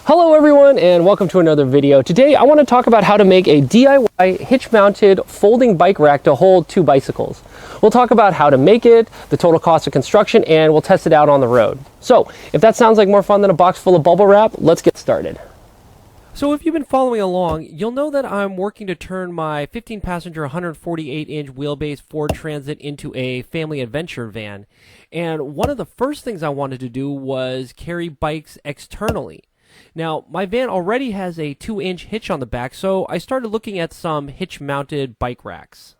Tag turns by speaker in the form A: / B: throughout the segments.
A: Hello everyone and welcome to another video. Today I want to talk about how to make a DIY hitch-mounted folding bike rack to hold two bicycles. We'll talk about how to make it, the total cost of construction, and we'll test it out on the road. So if that sounds like more fun than a box full of bubble wrap, let's get started. So if you've been following along, you'll know that I'm working to turn my 15-passenger 148-inch wheelbase Ford Transit into a family adventure van. And one of the first things I wanted to do was carry bikes externally. Now, my van already has a 2-inch hitch on the back, so I started looking at some hitch-mounted bike racks.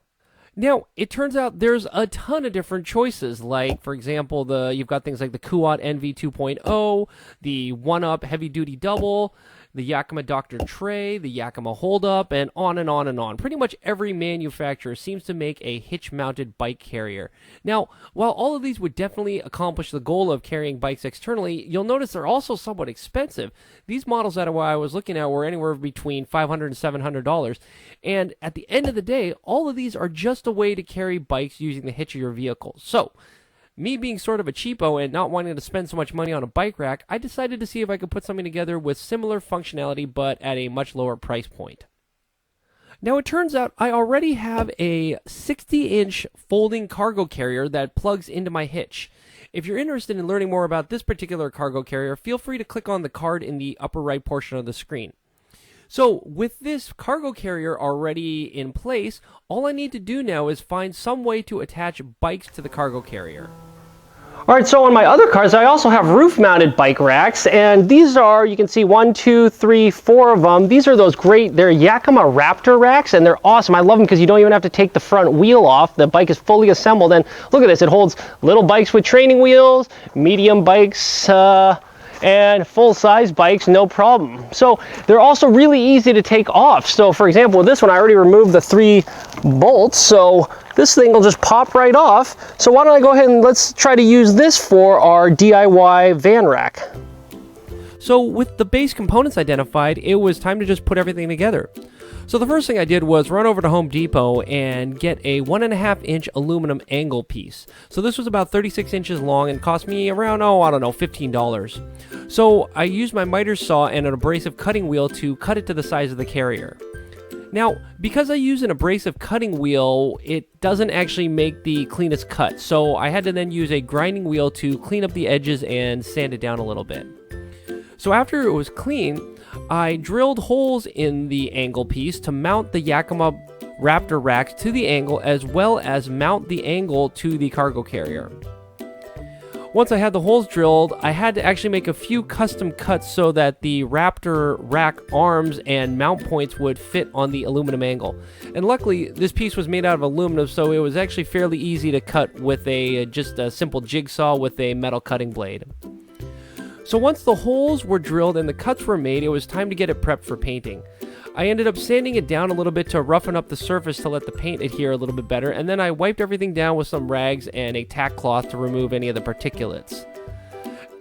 A: Now, it turns out there's a ton of different choices, like, for example, you've got things like the Kuat NV 2.0, the 1-Up heavy-duty double, the Yakima Raptor tray, the Yakima hold-up, and on and on and on. Pretty much every manufacturer seems to make a hitch-mounted bike carrier. Now, while all of these would definitely accomplish the goal of carrying bikes externally, you'll notice they're also somewhat expensive. These models that I was looking at were anywhere between $500 and $700, and at the end of the day, all of these are just a way to carry bikes using the hitch of your vehicle. So, me being sort of a cheapo and not wanting to spend so much money on a bike rack, I decided to see if I could put something together with similar functionality but at a much lower price point. Now it turns out I already have a 60-inch folding cargo carrier that plugs into my hitch. If you're interested in learning more about this particular cargo carrier, feel free to click on the card in the upper right portion of the screen. So with this cargo carrier already in place, all I need to do now is find some way to attach bikes to the cargo carrier. Alright, so on my other cars, I also have roof-mounted bike racks, and these are, you can see 1, 2, 3, 4 of them. These are those great, they're Yakima Raptor racks, and they're awesome. I love them because you don't even have to take the front wheel off. The bike is fully assembled, and look at this, it holds little bikes with training wheels, medium bikes, and full-size bikes, no problem. So they're also really easy to take off. So for example, with this one, I already removed the 3 bolts, so this thing will just pop right off. So why don't I go ahead and let's try to use this for our DIY van rack. So with the base components identified, it was time to just put everything together. So the first thing I did was run over to Home Depot and get a 1.5-inch aluminum angle piece. So this was about 36 inches long and cost me around, $15. So I used my miter saw and an abrasive cutting wheel to cut it to the size of the carrier. Now, because I use an abrasive cutting wheel, it doesn't actually make the cleanest cut. So I had to then use a grinding wheel to clean up the edges and sand it down a little bit. So after it was clean, I drilled holes in the angle piece to mount the Yakima Raptor racks to the angle, as well as mount the angle to the cargo carrier. Once I had the holes drilled, I had to actually make a few custom cuts so that the Raptor rack arms and mount points would fit on the aluminum angle. And luckily, this piece was made out of aluminum, so it was actually fairly easy to cut with just a simple jigsaw with a metal cutting blade. So once the holes were drilled and the cuts were made, it was time to get it prepped for painting. I ended up sanding it down a little bit to roughen up the surface to let the paint adhere a little bit better, and then I wiped everything down with some rags and a tack cloth to remove any of the particulates.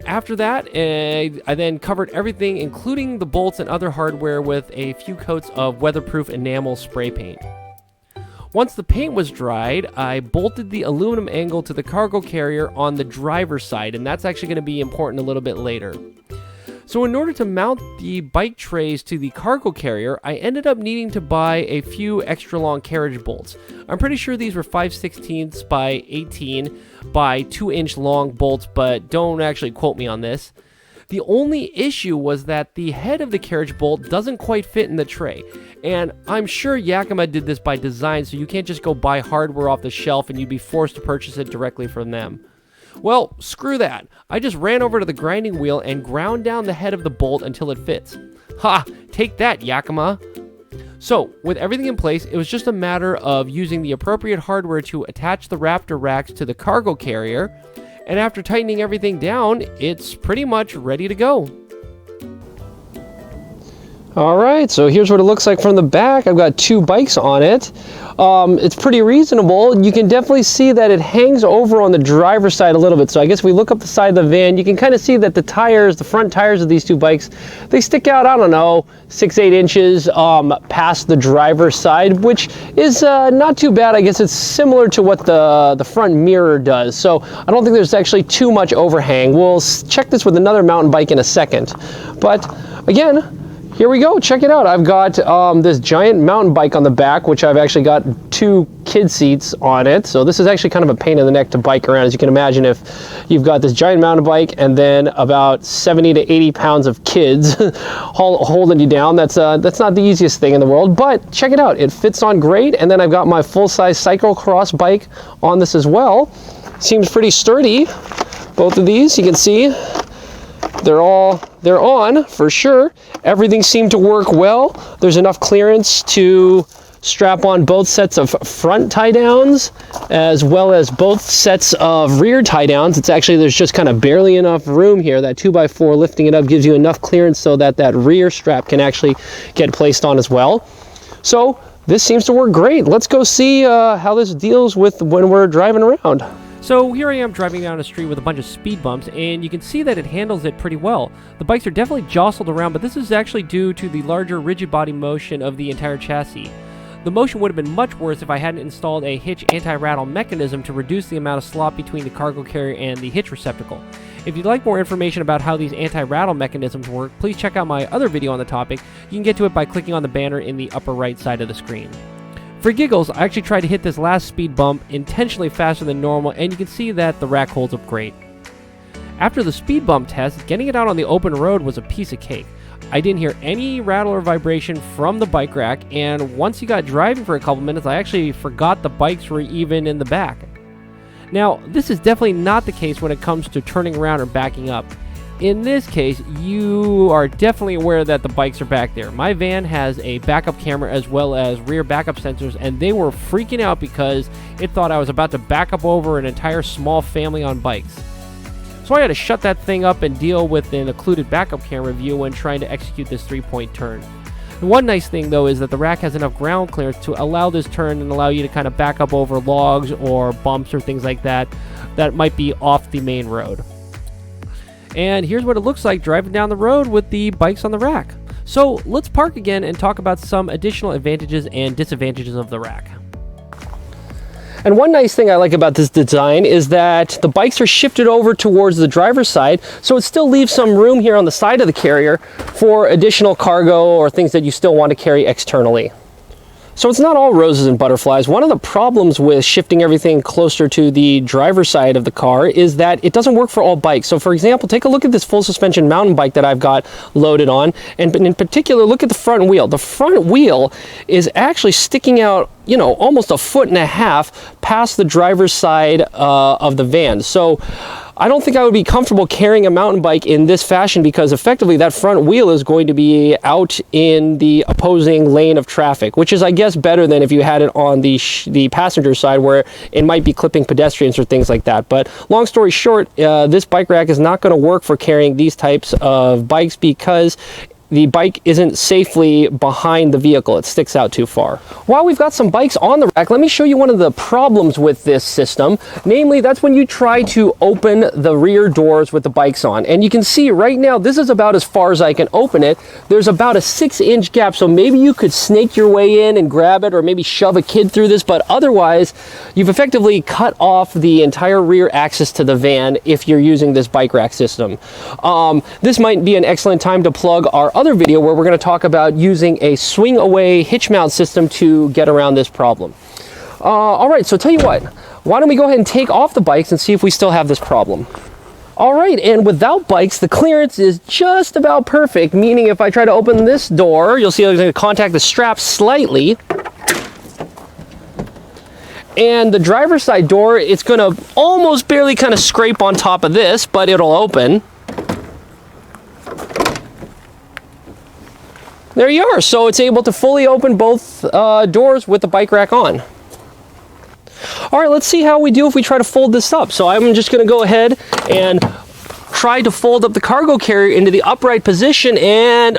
A: After that, I then covered everything, including the bolts and other hardware, with a few coats of weatherproof enamel spray paint. Once the paint was dried, I bolted the aluminum angle to the cargo carrier on the driver's side, and that's actually going to be important a little bit later. So in order to mount the bike trays to the cargo carrier, I ended up needing to buy a few extra long carriage bolts. I'm pretty sure these were 5/16 by 18 by 2-inch long bolts, but don't actually quote me on this. The only issue was that the head of the carriage bolt doesn't quite fit in the tray. And I'm sure Yakima did this by design, so you can't just go buy hardware off the shelf and you'd be forced to purchase it directly from them. Well, screw that. I just ran over to the grinding wheel and ground down the head of the bolt until it fits. Ha! Take that, Yakima! So, with everything in place, it was just a matter of using the appropriate hardware to attach the Raptor racks to the cargo carrier, and after tightening everything down, it's pretty much ready to go. All right, so here's what it looks like from the back. I've got 2 bikes on it. It's pretty reasonable. You can definitely see that it hangs over on the driver's side a little bit. So I guess if we look up the side of the van, you can kind of see that the tires, the front tires of these 2 bikes, they stick out, I don't know, 6-8 inches past the driver's side, which is not too bad. I guess it's similar to what the front mirror does. So I don't think there's actually too much overhang. We'll check this with another mountain bike in a second. But again, here we go, check it out. I've got this giant mountain bike on the back, which I've actually got 2 kid seats on it. So this is actually kind of a pain in the neck to bike around. As you can imagine, if you've got this giant mountain bike and then about 70 to 80 pounds of kids holding you down, that's not the easiest thing in the world. But check it out, it fits on great. And then I've got my full-size cyclocross bike on this as well. Seems pretty sturdy, both of these. You can see they're on for sure. Everything seemed to work well. There's enough clearance to strap on both sets of front tie downs as well as both sets of rear tie downs. It's actually, there's just kind of barely enough room here. That 2x4 lifting it up gives you enough clearance so that that rear strap can actually get placed on as well. So this seems to work great. Let's go see how this deals with when we're driving around. So here I am driving down a street with a bunch of speed bumps, and you can see that it handles it pretty well. The bikes are definitely jostled around, but this is actually due to the larger rigid body motion of the entire chassis. The motion would have been much worse if I hadn't installed a hitch anti-rattle mechanism to reduce the amount of slop between the cargo carrier and the hitch receptacle. If you'd like more information about how these anti-rattle mechanisms work, please check out my other video on the topic. You can get to it by clicking on the banner in the upper right side of the screen. For giggles, I actually tried to hit this last speed bump intentionally faster than normal, and you can see that the rack holds up great. After the speed bump test, getting it out on the open road was a piece of cake. I didn't hear any rattle or vibration from the bike rack, and once you got driving for a couple minutes, I actually forgot the bikes were even in the back. Now, this is definitely not the case when it comes to turning around or backing up. In this case, you are definitely aware that the bikes are back there. My van has a backup camera as well as rear backup sensors, and they were freaking out because it thought I was about to back up over an entire small family on bikes. So I had to shut that thing up and deal with an occluded backup camera view when trying to execute this 3-point turn. And one nice thing though is that the rack has enough ground clearance to allow this turn and allow you to kind of back up over logs or bumps or things like that that might be off the main road. And here's what it looks like driving down the road with the bikes on the rack. So let's park again and talk about some additional advantages and disadvantages of the rack. And one nice thing I like about this design is that the bikes are shifted over towards the driver's side, so it still leaves some room here on the side of the carrier for additional cargo or things that you still want to carry externally. So it's not all roses and butterflies. One of the problems with shifting everything closer to the driver's side of the car is that it doesn't work for all bikes. So for example, take a look at this full suspension mountain bike that I've got loaded on, and in particular, look at the front wheel. The front wheel is actually sticking out, you know, almost 1.5 feet past the driver's side of the van. So I don't think I would be comfortable carrying a mountain bike in this fashion because effectively that front wheel is going to be out in the opposing lane of traffic, which is, I guess, better than if you had it on the passenger side where it might be clipping pedestrians or things like that. But long story short, this bike rack is not going to work for carrying these types of bikes because the bike isn't safely behind the vehicle. It sticks out too far. While we've got some bikes on the rack, let me show you one of the problems with this system. Namely, that's when you try to open the rear doors with the bikes on. And you can see right now, this is about as far as I can open it. There's about a 6-inch gap. So maybe you could snake your way in and grab it or maybe shove a kid through this, but otherwise you've effectively cut off the entire rear access to the van if you're using this bike rack system. This might be an excellent time to plug our other video where we're going to talk about using a swing away hitch mount system to get around this problem. All right, so tell you what, why don't we go ahead and take off the bikes and see if we still have this problem. All right, and without bikes, the clearance is just about perfect, meaning if I try to open this door, you'll see I'm going to contact the strap slightly. And the driver's side door, it's going to almost barely kind of scrape on top of this, but it'll open. There you are. So it's able to fully open both doors with the bike rack on. All right, let's see how we do if we try to fold this up. So I'm just going to go ahead and try to fold up the cargo carrier into the upright position, and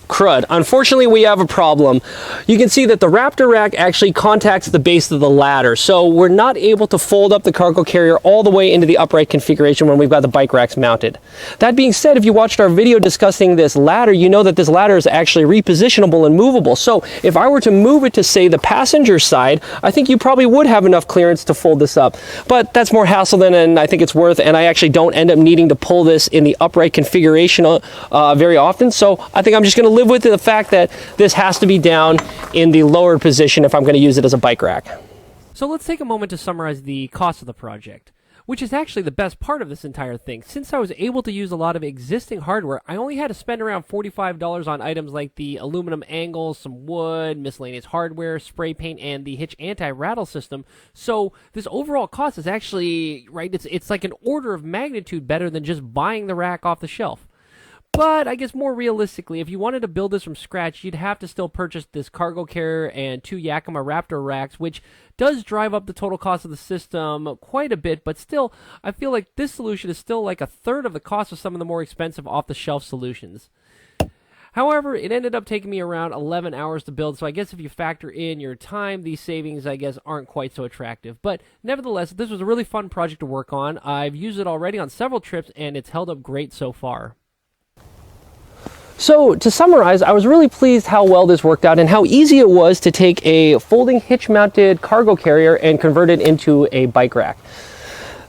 A: crud. Unfortunately, we have a problem. You can see that the Raptor rack actually contacts the base of the ladder, so we're not able to fold up the cargo carrier all the way into the upright configuration when we've got the bike racks mounted. That being said, if you watched our video discussing this ladder, you know that this ladder is actually repositionable and movable. So if I were to move it to, say, the passenger side, I think you probably would have enough clearance to fold this up. But that's more hassle than I think it's worth, and I actually don't end up needing to pull this in the upright configuration very often. So I think I'm just going to live with the fact that this has to be down in the lowered position if I'm going to use it as a bike rack. So let's take a moment to summarize the cost of the project, which is actually the best part of this entire thing. Since I was able to use a lot of existing hardware, I only had to spend around $45 on items like the aluminum angles, some wood, miscellaneous hardware, spray paint, and the Hitch anti-rattle system. So this overall cost is actually, right, it's like an order of magnitude better than just buying the rack off the shelf. But I guess more realistically, if you wanted to build this from scratch, you'd have to still purchase this cargo carrier and 2 Yakima Raptor racks, which does drive up the total cost of the system quite a bit, but still, I feel like this solution is still like a third of the cost of some of the more expensive off-the-shelf solutions. However, it ended up taking me around 11 hours to build, so I guess if you factor in your time, these savings, I guess, aren't quite so attractive. But nevertheless, this was a really fun project to work on. I've used it already on several trips, and it's held up great so far. So to summarize, I was really pleased how well this worked out and how easy it was to take a folding hitch-mounted cargo carrier and convert it into a bike rack.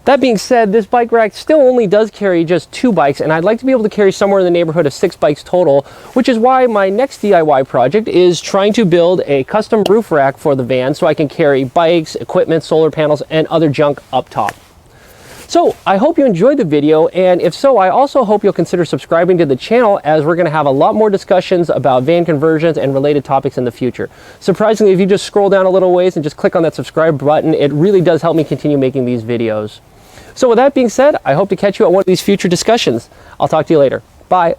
A: That being said, this bike rack still only does carry just 2 bikes, and I'd like to be able to carry somewhere in the neighborhood of 6 bikes total, which is why my next DIY project is trying to build a custom roof rack for the van so I can carry bikes, equipment, solar panels, and other junk up top. So I hope you enjoyed the video, and if so, I also hope you'll consider subscribing to the channel, as we're going to have a lot more discussions about van conversions and related topics in the future. Surprisingly, if you just scroll down a little ways and just click on that subscribe button, it really does help me continue making these videos. So with that being said, I hope to catch you at one of these future discussions. I'll talk to you later. Bye.